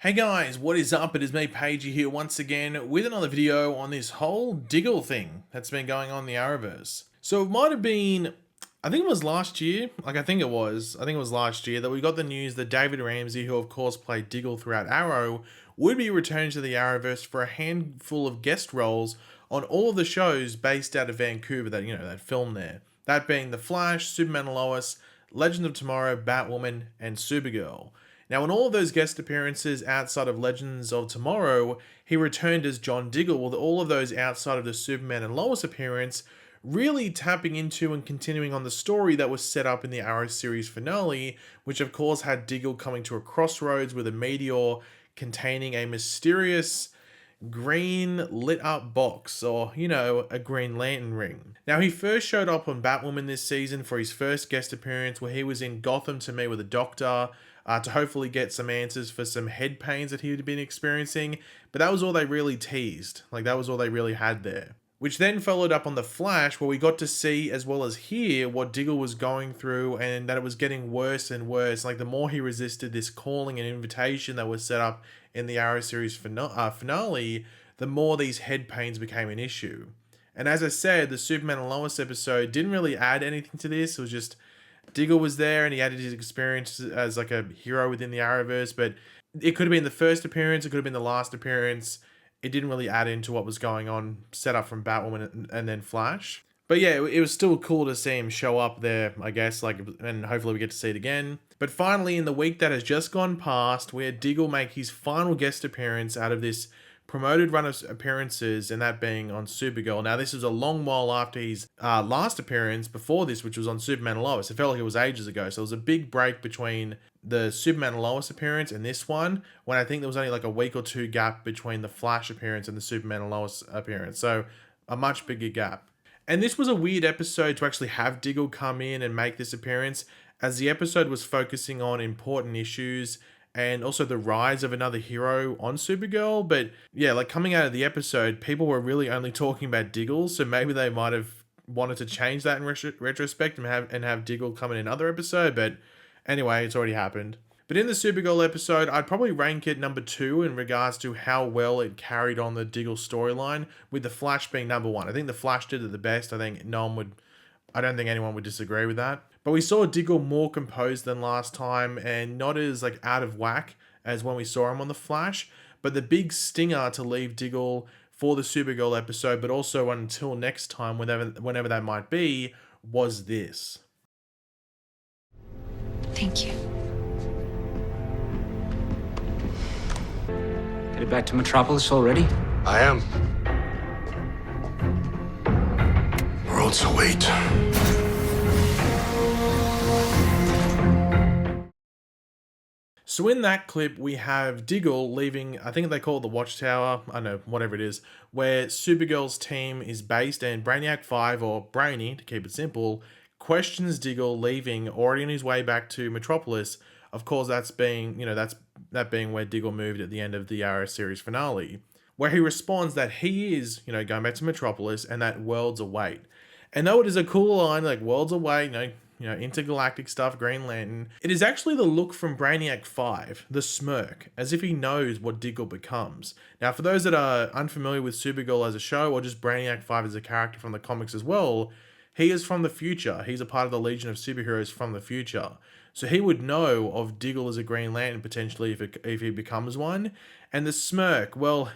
Hey guys, what is up? It is me, Pagey, here once again with another video on this whole Diggle thing that's been going on in the Arrowverse. So it might have been, I think it was last year, I think it was last year that we got the news that David Ramsey, who of course played Diggle throughout Arrow, would be returning to the Arrowverse for a handful of guest roles on all of the shows based out of Vancouver that film there. That being The Flash, Superman and Lois, Legends of Tomorrow, Batwoman, and Supergirl. Now, in all of those guest appearances outside of Legends of Tomorrow, he returned as John Diggle, with all of those outside of the Superman and Lois appearance really tapping into and continuing on the story that was set up in the Arrow series finale, which of course had Diggle coming to a crossroads with a meteor containing a mysterious green lit up box, or a Green Lantern ring. Now, he first showed up on Batwoman this season for his first guest appearance, where he was in Gotham to meet with a doctor to hopefully get some answers for some head pains that he had been experiencing. But that was all they really teased. That was all they really had there. Which then followed up on The Flash, where we got to see as well as hear what Diggle was going through, and that it was getting worse and worse. The more he resisted this calling and invitation that was set up in the Arrow series finale, the more these head pains became an issue. And as I said, the Superman and Lois episode didn't really add anything to this. It was just Diggle was there and he added his experience as a hero within the Arrowverse, but it could have been the first appearance, it could have been the last appearance. It didn't really add into what was going on, set up from Batwoman and then Flash. But yeah, it was still cool to see him show up there, I guess, and hopefully we get to see it again. But finally, in the week that has just gone past, we had Diggle make his final guest appearance out of this promoted run of appearances, and that being on Supergirl. Now, this was a long while after his last appearance before this, which was on Superman and Lois. It felt like it was ages ago, so it was a big break between the Superman and Lois appearance and this one, when I think there was only a week or two gap between the Flash appearance and the Superman and Lois appearance, so a much bigger gap. And this was a weird episode to actually have Diggle come in and make this appearance, as the episode was focusing on important issues and also the rise of another hero on Supergirl. But yeah, coming out of the episode, people were really only talking about Diggle, so maybe they might have wanted to change that in retrospect and have Diggle come in another episode. But anyway, it's already happened. But in the Supergirl episode, I'd probably rank it number 2 in regards to how well it carried on the Diggle storyline, with the Flash being number 1. I think the Flash did it the best. I don't think anyone would disagree with that. But we saw Diggle more composed than last time and not as out of whack as when we saw him on The Flash. But the big stinger to leave Diggle for the Supergirl episode, but also until next time, whenever that might be, was this. Thank you. Headed back to Metropolis already? I am. Worlds await. So in that clip, we have Diggle leaving, I think they call it the Watchtower, I don't know, whatever it is, where Supergirl's team is based, and Brainiac 5, or Brainy, to keep it simple, questions Diggle leaving, already on his way back to Metropolis. Of course, that being where Diggle moved at the end of the Arrow series finale, where he responds that he is, going back to Metropolis and that worlds await. And though it is a cool line, worlds await, intergalactic stuff, Green Lantern, it is actually the look from Brainiac 5, the smirk, as if he knows what Diggle becomes. Now, for those that are unfamiliar with Supergirl as a show, or just Brainiac 5 as a character from the comics as well, he is from the future. He's a part of the Legion of Superheroes from the future. So he would know of Diggle as a Green Lantern potentially if he becomes one. And the smirk, well,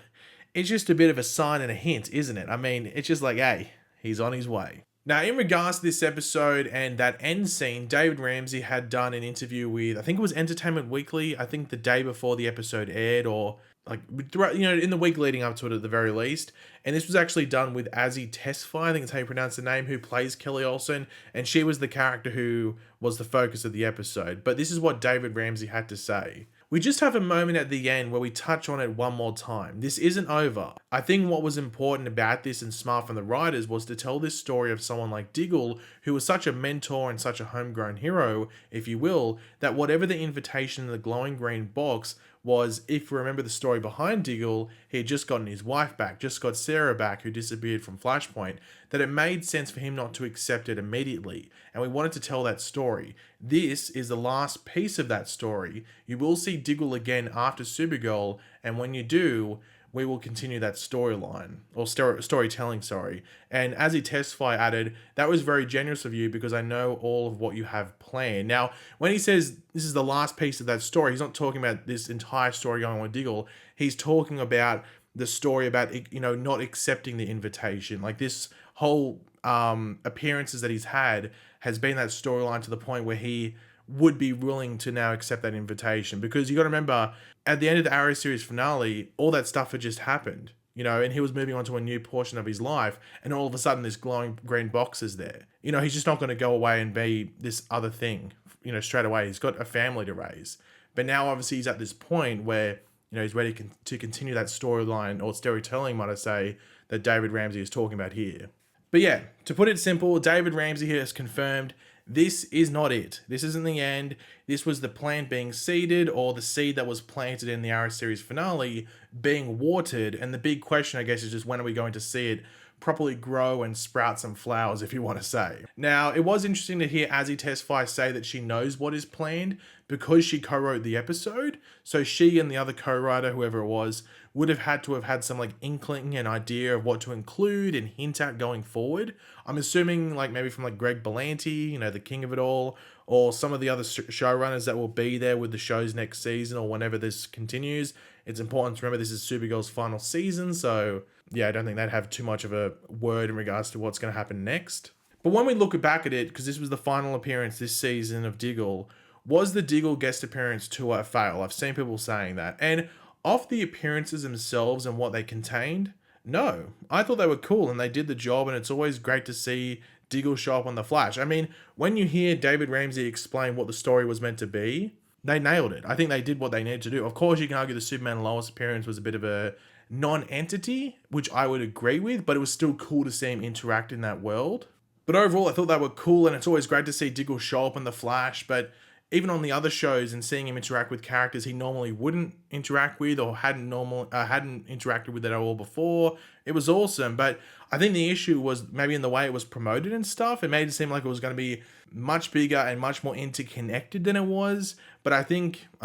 it's just a bit of a sign and a hint, isn't it? I mean, it's just hey, he's on his way. Now, in regards to this episode and that end scene, David Ramsey had done an interview with, I think it was Entertainment Weekly, I think the day before the episode aired, or in the week leading up to it at the very least. And this was actually done with Azzy Tesfaye, I think that's how you pronounce the name, who plays Kelly Olsen, and she was the character who was the focus of the episode. But this is what David Ramsey had to say. We just have a moment at the end where we touch on it one more time. This isn't over. I think what was important about this and smart from the writers was to tell this story of someone like Diggle, who was such a mentor and such a homegrown hero, if you will, that whatever the invitation in the glowing green box was, if you remember the story behind Diggle, he had just gotten his wife back, just got Sarah back, who disappeared from Flashpoint, that it made sense for him not to accept it immediately. And we wanted to tell that story. This is the last piece of that story. You will see Diggle again after Supergirl, and when you do, we will continue that storyline, or storytelling, sorry. And as he testified, added, that was very generous of you because I know all of what you have planned. Now, when he says this is the last piece of that story, he's not talking about this entire story going on with Diggle. He's talking about the story about, not accepting the invitation. Like this whole appearances that he's had has been that storyline to the point where he would be willing to now accept that invitation, because you got to remember at the end of the Arrow series finale, all that stuff had just happened, and he was moving on to a new portion of his life, and all of a sudden this glowing green box is there. He's just not going to go away and be this other thing, straight away. He's got a family to raise, but now obviously he's at this point where he's ready to continue that storyline, or storytelling, might I say, that David Ramsey is talking about here. But yeah, to put it simple, David Ramsey here has confirmed this is not it. This isn't the end. This was the plant being seeded, or the seed that was planted in the Arrow series finale being watered. And the big question, I guess, is just when are we going to see it properly grow and sprout some flowers, if you want to say. Now, it was interesting to hear Azzy Tesfaye say that she knows what is planned because she co-wrote the episode. So she and the other co-writer, whoever it was, would have had to have had some inkling and idea of what to include and hint at going forward. I'm assuming maybe from Greg Berlanti, the king of it all, or some of the other showrunners that will be there with the shows next season or whenever this continues. It's important to remember this is Supergirl's final season, so yeah, I don't think they'd have too much of a word in regards to what's going to happen next. But when we look back at it, because this was the final appearance this season of Diggle, was the Diggle guest appearance tour a fail? I've seen people saying that. And off the appearances themselves and what they contained, no. I thought they were cool and they did the job, and it's always great to see Diggle show up on The Flash. I mean, when you hear David Ramsey explain what the story was meant to be, they nailed it. I think they did what they needed to do. Of course, you can argue the Superman and Lois appearance was a bit of a non-entity, which I would agree with, but it was still cool to see him interact in that world. But overall, I thought they were cool, and it's always great to see Diggle show up in The Flash, but even on the other shows and seeing him interact with characters he normally wouldn't interact with or hadn't interacted with at all before, it was awesome. But I think the issue was maybe in the way it was promoted and stuff. It made it seem like it was going to be much bigger and much more interconnected than it was. But I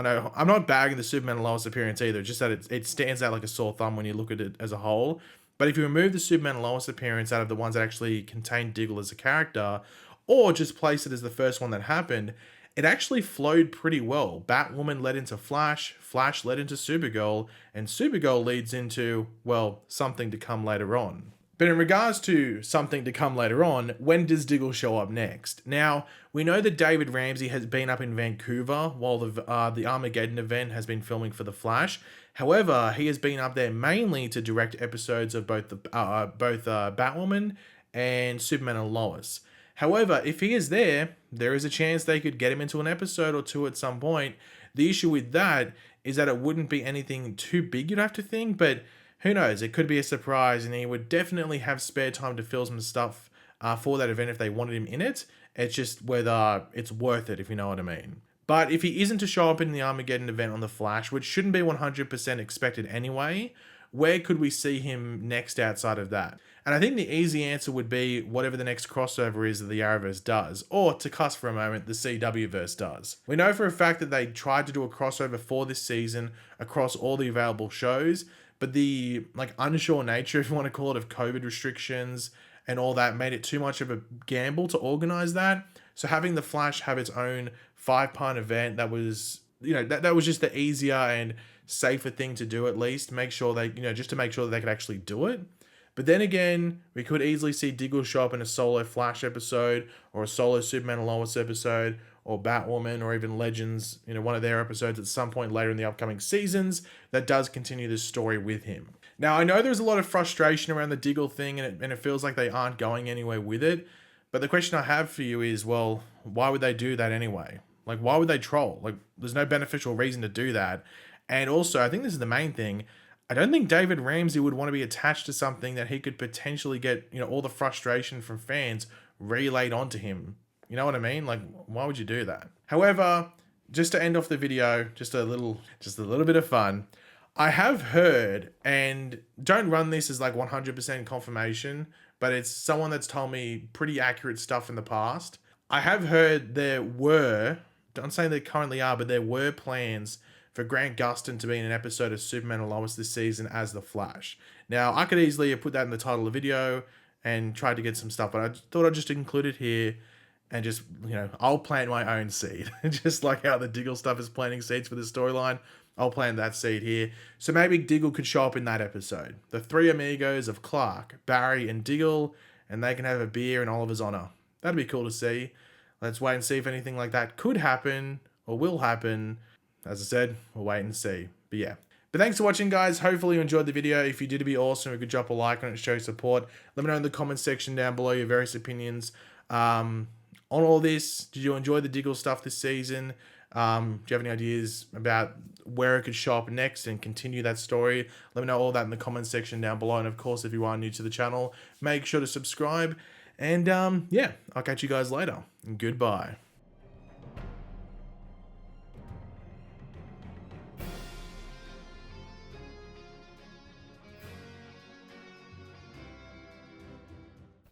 know I'm not bagging the Superman and Lois appearance either, just that it stands out like a sore thumb when you look at it as a whole. But if you remove the Superman and Lois appearance out of the ones that actually contain Diggle as a character, or just place it as the first one that happened, it actually flowed pretty well. Batwoman led into Flash, Flash led into Supergirl, and Supergirl leads into, well, something to come later on. But in regards to something to come later on, when does Diggle show up next? Now, we know that David Ramsey has been up in Vancouver while the Armageddon event has been filming for The Flash. However, he has been up there mainly to direct episodes of both Batwoman and Superman and Lois. However, if he is there is a chance they could get him into an episode or two at some point. The issue with that is that it wouldn't be anything too big, you'd have to think, but who knows? It could be a surprise, and he would definitely have spare time to fill some stuff for that event if they wanted him in it. It's just whether it's worth it, if you know what I mean. But if he isn't to show up in the Armageddon event on The Flash, which shouldn't be 100% expected anyway, where could we see him next outside of that? And I think the easy answer would be whatever the next crossover is that the Arrowverse does, or to cuss for a moment, the CWverse does. We know for a fact that they tried to do a crossover for this season across all the available shows, but the unsure nature, if you want to call it, of COVID restrictions and all that made it too much of a gamble to organize that. So having the Flash have its own 5-part event, that was, that was just the easier and safer thing to do, at least make sure they, just to make sure that they could actually do it. But then again, we could easily see Diggle show up in a solo Flash episode, or a solo Superman and Lois episode, or Batwoman, or even Legends, one of their episodes at some point later in the upcoming seasons that does continue this story with him. Now, I know there's a lot of frustration around the Diggle thing, and it feels like they aren't going anywhere with it. But the question I have for you is, well, why would they do that anyway? Why would they troll? There's no beneficial reason to do that. And also, I think this is the main thing, I don't think David Ramsey would want to be attached to something that he could potentially get, all the frustration from fans relayed onto him. You know what I mean? Why would you do that? However, just to end off the video, just a little bit of fun. I have heard, and don't run this as like 100% confirmation, but it's someone that's told me pretty accurate stuff in the past. I have heard there were, I'm saying there currently are, but there were plans for Grant Gustin to be in an episode of Superman and Lois this season as the Flash. Now, I could easily have put that in the title of the video and tried to get some stuff, but I thought I'd just include it here and just, you know, I'll plant my own seed. Just like how the Diggle stuff is planting seeds for the storyline, I'll plant that seed here. So maybe Diggle could show up in that episode. The three amigos of Clark, Barry, and Diggle, and they can have a beer in Oliver's honor. That'd be cool to see. Let's wait and see if anything like that could happen or will happen. As I said, we'll wait and see. But yeah. But thanks for watching, guys. Hopefully you enjoyed the video. If you did, it'd be awesome. You could drop a like on it, show support. Let me know in the comments section down below your various opinions on all this. Did you enjoy the Diggle stuff this season? Do you have any ideas about where it could show up next and continue that story? Let me know all that in the comments section down below. And of course, if you are new to the channel, make sure to subscribe. And yeah, I'll catch you guys later. Goodbye.